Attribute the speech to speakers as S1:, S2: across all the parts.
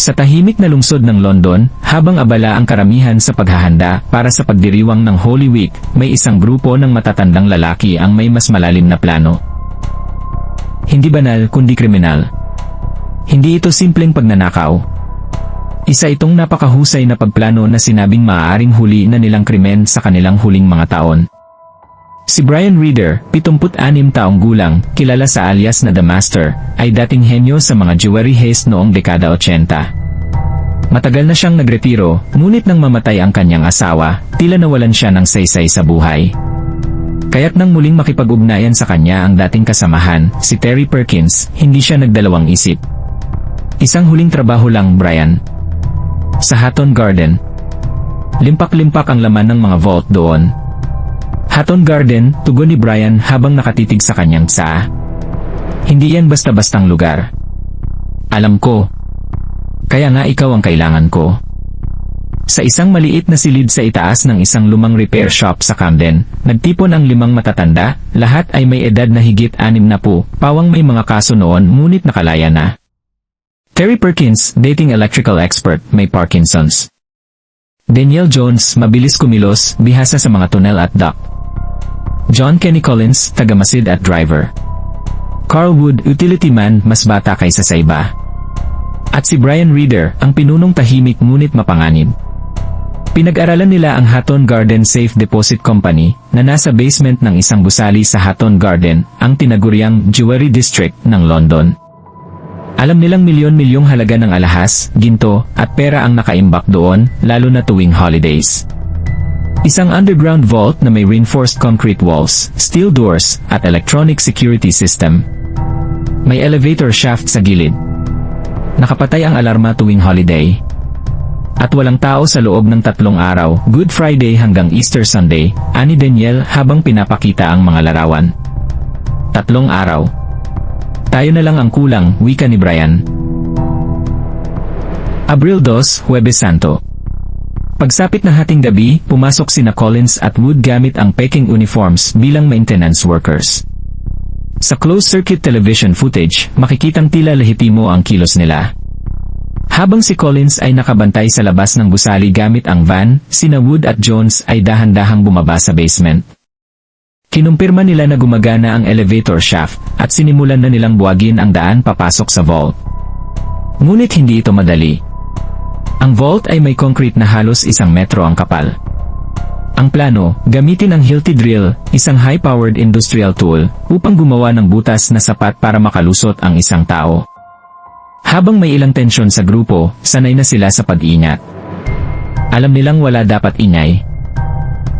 S1: Sa tahimik na lungsod ng London, habang abala ang karamihan sa paghahanda para sa pagdiriwang ng Holy Week, may isang grupo ng matatandang lalaki ang may mas malalim na plano. Hindi banal kundi kriminal. Hindi ito simpleng pagnanakaw. Isa itong napakahusay na pagplano na sinabing maaaring huli na nilang krimen sa kanilang huling mga taon. Si Brian Reader, 76 taong gulang, kilala sa alias na The Master, ay dating henyo sa mga jewelry heist noong dekada 80. Matagal na siyang nagretiro, ngunit nang mamatay ang kanyang asawa, tila nawalan siya ng saysay sa buhay. Kaya't nang muling makipag-ugnayan sa kanya ang dating kasamahan, si Terry Perkins, hindi siya nagdalawang isip. Isang huling trabaho lang, Brian. Sa Hatton Garden. Limpak-limpak ang laman ng mga vault doon. Hatton Garden, tugon ni Brian habang nakatitig sa kanyang tsaa. Hindi yan basta-bastang lugar. Alam ko. Kaya nga ikaw ang kailangan ko. Sa isang maliit na silid sa itaas ng isang lumang repair shop sa Camden, nagtipon ang 5 matatanda, lahat ay may edad na higit 60, pawang may mga kaso noon ngunit nakalaya na. Terry Perkins, dating electrical expert, may Parkinson's. Daniel Jones, mabilis kumilos, bihasa sa mga tunnel at dock. John Kenny Collins, tagamasid at driver. Carl Wood, utility man, mas bata kaysa sa iba. At si Brian Reader, ang pinunong tahimik ngunit mapanganib. Pinag-aralan nila ang Hatton Garden Safe Deposit Company, na nasa basement ng isang gusali sa Hatton Garden, ang tinaguriang Jewelry District ng London. Alam nilang milyon-milyong halaga ng alahas, ginto, at pera ang nakaimbak doon, lalo na tuwing holidays. Isang underground vault na may reinforced concrete walls, steel doors, at electronic security system. May elevator shaft sa gilid. Nakapatay ang alarma tuwing holiday. At walang tao sa loob ng 3 araw, Good Friday hanggang Easter Sunday, ani Daniel habang pinapakita ang mga larawan. 3 araw. Tayo na lang ang kulang, wika ni Brian. Abril 2, Huwebes Santo. Pagsapit ng hating gabi, pumasok sina Collins at Wood gamit ang Peking uniforms bilang maintenance workers. Sa closed-circuit television footage, makikitang tila lehitimo ang kilos nila. Habang si Collins ay nakabantay sa labas ng gusali gamit ang van, sina Wood at Jones ay dahan-dahang bumaba sa basement. Kinumpirma nila na gumagana ang elevator shaft, at sinimulan na nilang buwagin ang daan papasok sa vault. Ngunit hindi ito madali. Ang vault ay may concrete na halos 1 metro ang kapal. Ang plano, gamitin ang Hilti drill, isang high-powered industrial tool, upang gumawa ng butas na sapat para makalusot ang isang tao. Habang may ilang tensyon sa grupo, sanay na sila sa pag-ingat. Alam nilang wala dapat ingay.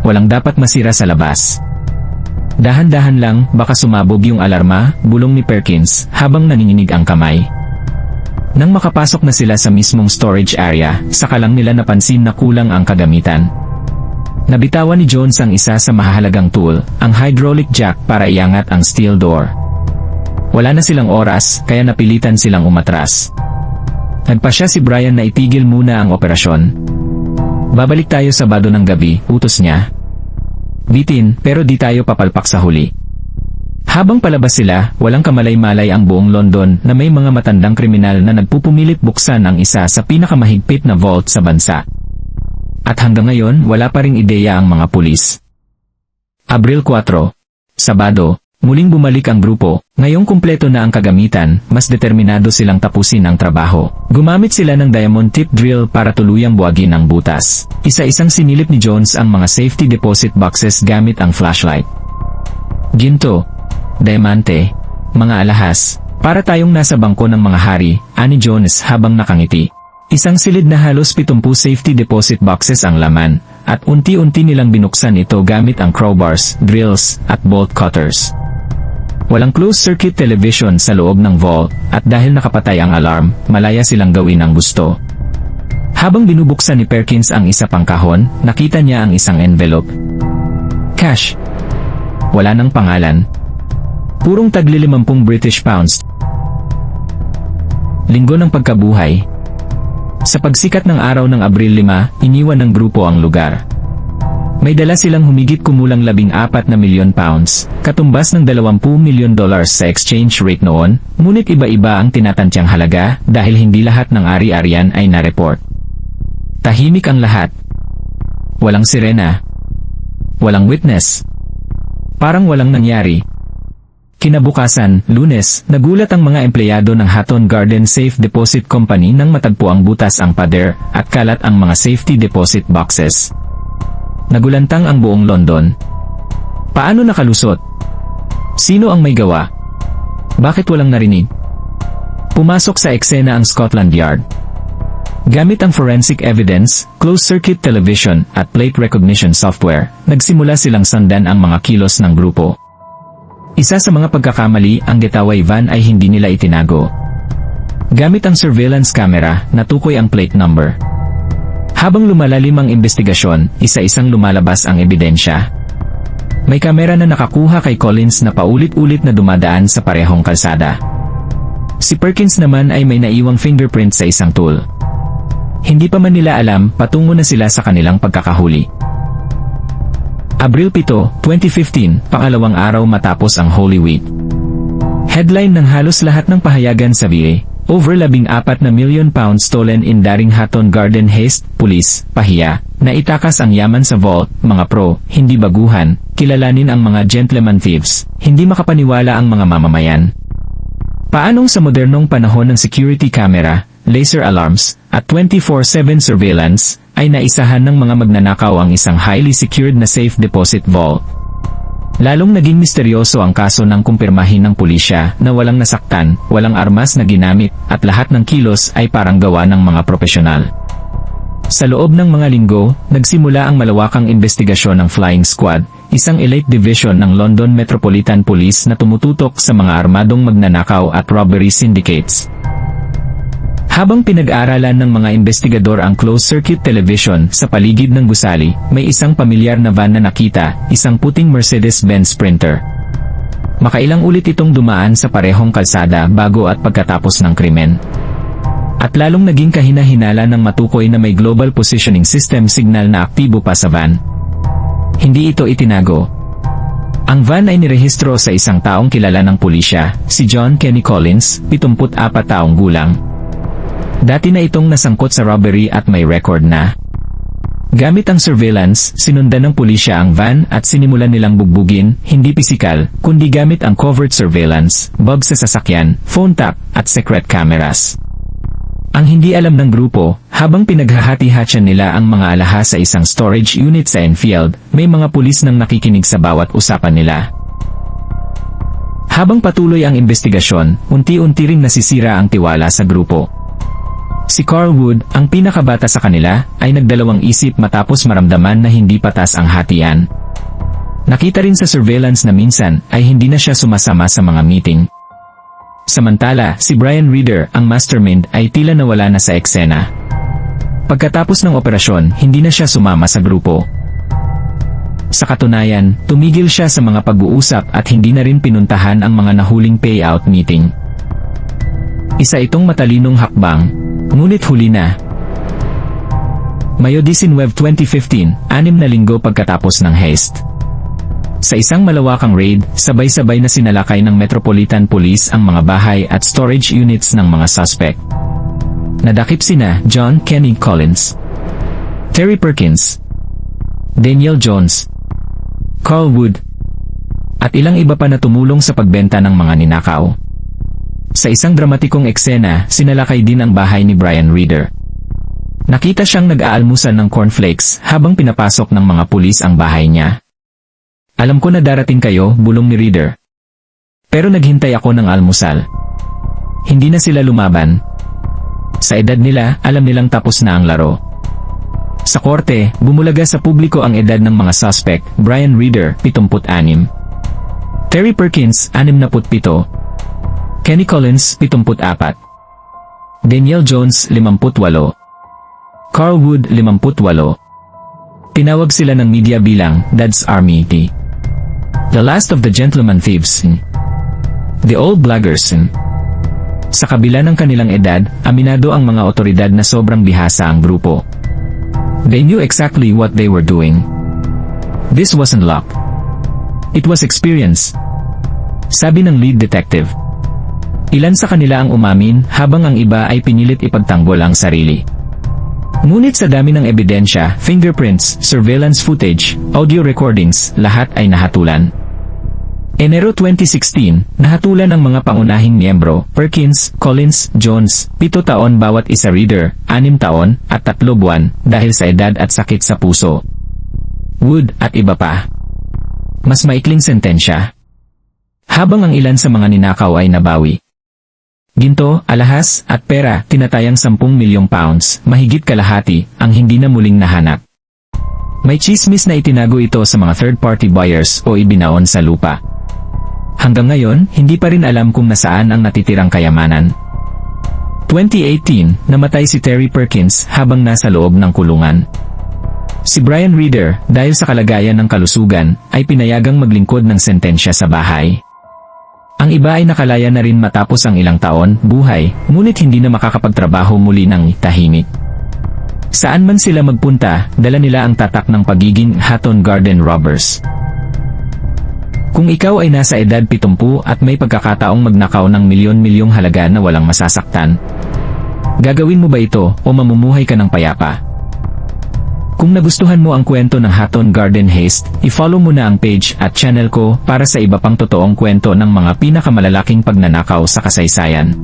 S1: Walang dapat masira sa labas. Dahan-dahan lang, baka sumabog yung alarma, bulong ni Perkins, habang nanginginig ang kamay. Nang makapasok na sila sa mismong storage area, saka lang nila napansin na kulang ang kagamitan. Nabitawan ni Jones ang isa sa mahahalagang tool, ang hydraulic jack para iangat ang steel door. Wala na silang oras, kaya napilitan silang umatras. Nagpasya si Brian na itigil muna ang operasyon. Babalik tayo Sabado ng gabi, utos niya. Bitin, pero di tayo papalpak sa huli. Habang palabas sila, walang kamalay-malay ang buong London na may mga matandang kriminal na nagpupumilit buksan ang isa sa pinakamahigpit na vault sa bansa. At hanggang ngayon, wala pa ring ideya ang mga pulis. Abril 4, Sabado, muling bumalik ang grupo. Ngayong kumpleto na ang kagamitan, mas determinado silang tapusin ang trabaho. Gumamit sila ng diamond tip drill para tuluyang buwagin ang butas. Isa-isang sinilip ni Jones ang mga safety deposit boxes gamit ang flashlight. Ginto, diamante, mga alahas, para tayong nasa bangko ng mga hari, ani Jones habang nakangiti. Isang silid na halos 70 safety deposit boxes ang laman, at unti-unti nilang binuksan ito gamit ang crowbars, drills, at bolt cutters. Walang closed-circuit television sa loob ng vault, at dahil nakapatay ang alarm, malaya silang gawin ang gusto. Habang binubuksan ni Perkins ang isa pang kahon, nakita niya ang isang envelope. Cash. Wala nang pangalan. Purong tagli 50 British pounds. Linggo ng pagkabuhay. Sa pagsikat ng araw ng Abril 5, iniwan ng grupo ang lugar. May dala silang humigit kumulang 14 na milyon pounds, katumbas ng $20 milyon sa exchange rate noon, ngunit iba-iba ang tinatantyang halaga dahil hindi lahat ng ari-arian ay na-report. Tahimik ang lahat. Walang sirena. Walang witness. Parang walang nangyari. Kinabukasan, Lunes, nagulat ang mga empleyado ng Hatton Garden Safe Deposit Company nang matagpo ang butas ang pader at kalat ang mga safety deposit boxes. Nagulantang ang buong London. Paano nakalusot? Sino ang may gawa? Bakit walang narinig? Pumasok sa eksena ang Scotland Yard. Gamit ang forensic evidence, closed-circuit television at plate recognition software, nagsimula silang sundan ang mga kilos ng grupo. Isa sa mga pagkakamali, ang getaway van ay hindi nila itinago. Gamit ang surveillance camera, natukoy ang plate number. Habang lumalalim ang investigasyon, isa-isang lumalabas ang ebidensya. May kamera na nakakuha kay Collins na paulit-ulit na dumadaan sa parehong kalsada. Si Perkins naman ay may naiwang fingerprint sa isang tool. Hindi pa man nila alam, patungo na sila sa kanilang pagkakahuli. Abril 7, 2015, pangalawang araw matapos ang Holy Week. Headline ng halos lahat ng pahayagan sa VA. Over 14 na milyon pounds stolen in daring Hatton Garden Heist, pulis, pahiya, naitakas ang yaman sa vault, mga pro, hindi baguhan, kilalanin ang mga gentleman thieves, hindi makapaniwala ang mga mamamayan. Paanong sa modernong panahon ng security camera, laser alarms, at 24/7 surveillance, ay naisahan ng mga magnanakaw ang isang highly secured na safe deposit vault. Lalong naging misteryoso ang kaso nang kumpirmahin ng pulisya na walang nasaktan, walang armas na ginamit, at lahat ng kilos ay parang gawa ng mga propesyonal. Sa loob ng mga linggo, nagsimula ang malawakang investigasyon ng Flying Squad, isang elite division ng London Metropolitan Police na tumututok sa mga armadong magnanakaw at robbery syndicates. Habang pinag-aaralan ng mga investigador ang closed-circuit television sa paligid ng gusali, may isang pamilyar na van na nakita, isang puting Mercedes-Benz Sprinter. Makailang ulit itong dumaan sa parehong kalsada bago at pagkatapos ng krimen. At lalong naging kahina-hinala ng matukoy na may global positioning system signal na aktibo pa sa van. Hindi ito itinago. Ang van ay nirehistro sa isang taong kilala ng pulisya, si John Kenny Collins, 74 taong gulang. Dati na itong nasangkot sa robbery at may record na. Gamit ang surveillance, sinundan ng pulisya ang van at sinimulan nilang bugbugin, hindi pisikal, kundi gamit ang covert surveillance, bug sa sasakyan, phone tap, at secret cameras. Ang hindi alam ng grupo, habang pinaghahati-hatyan nila ang mga alahas sa isang storage unit sa Enfield, may mga pulis nang nakikinig sa bawat usapan nila. Habang patuloy ang investigasyon, unti-unti ring nasisira ang tiwala sa grupo. Si Carl Wood, ang pinakabata sa kanila, ay nagdalawang isip matapos maramdaman na hindi patas ang hatian. Nakita rin sa surveillance na minsan ay hindi na siya sumasama sa mga meeting. Samantala, si Brian Reader, ang mastermind, ay tila nawala na sa eksena. Pagkatapos ng operasyon, hindi na siya sumama sa grupo. Sa katunayan, tumigil siya sa mga pag-uusap at hindi na rin pinuntahan ang mga nahuling payout meeting. Isa itong matalinong hakbang, ngunit huli na. Mayo 19, 2015, 6 na linggo pagkatapos ng heist. Sa isang malawakang raid, sabay-sabay na sinalakay ng Metropolitan Police ang mga bahay at storage units ng mga suspect. Nadakip sina John Kenny Collins, Terry Perkins, Daniel Jones, Carl Wood, at ilang iba pa na tumulong sa pagbenta ng mga ninakaw. Sa isang dramatikong eksena, sinalakay din ang bahay ni Brian Reader. Nakita siyang nag-aalmusal ng cornflakes habang pinapasok ng mga pulis ang bahay niya. Alam ko na darating kayo, bulong ni Reader. Pero naghintay ako ng almusal. Hindi na sila lumaban. Sa edad nila, alam nilang tapos na ang laro. Sa korte, bumulaga sa publiko ang edad ng mga suspect, Brian Reader, 76. Terry Perkins, 67. Kenny Collins, 74. Daniel Jones, 58. Carl Wood, 58. Tinawag sila ng media bilang Dad's Army T. The last of the gentleman thieves. The old blaggers. Sa kabila ng kanilang edad, aminado ang mga otoridad na sobrang bihasa ang grupo. They knew exactly what they were doing. This wasn't luck. It was experience. Sabi ng lead detective. Ilan sa kanila ang umamin habang ang iba ay pinilit ipagtanggol ang sarili. Ngunit sa dami ng ebidensya, fingerprints, surveillance footage, audio recordings, lahat ay nahatulan. Enero 2016, nahatulan ang mga pangunahing miyembro, Perkins, Collins, Jones, 7 taon bawat isa, Reader, 6 taon, at 3 buwan, dahil sa edad at sakit sa puso. Wood, at iba pa. Mas maikling sentensya. Habang ang ilan sa mga ninakaw ay nabawi. Ginto, alahas, at pera, tinatayang 10 milyong pounds, mahigit kalahati, ang hindi na muling nahanap. May chismis na itinago ito sa mga third-party buyers o ibinaon sa lupa. Hanggang ngayon, hindi pa rin alam kung nasaan ang natitirang kayamanan. 2018, namatay si Terry Perkins habang nasa loob ng kulungan. Si Brian Reader, dahil sa kalagayan ng kalusugan, ay pinayagang maglingkod ng sentensya sa bahay. Ang iba ay nakalaya na rin matapos ang ilang taon, buhay, ngunit hindi na makakapagtrabaho muli ng tahimik. Saan man sila magpunta, dala nila ang tatak ng pagiging Hatton Garden Robbers. Kung ikaw ay nasa edad 70 at may pagkakataong magnakaw ng milyon-milyong halaga na walang masasaktan, gagawin mo ba ito o mamumuhay ka ng payapa? Kung nagustuhan mo ang kwento ng Hatton Garden Heist, i-follow mo na ang page at channel ko para sa iba pang totoong kwento ng mga pinakamalalaking pagnanakaw sa kasaysayan.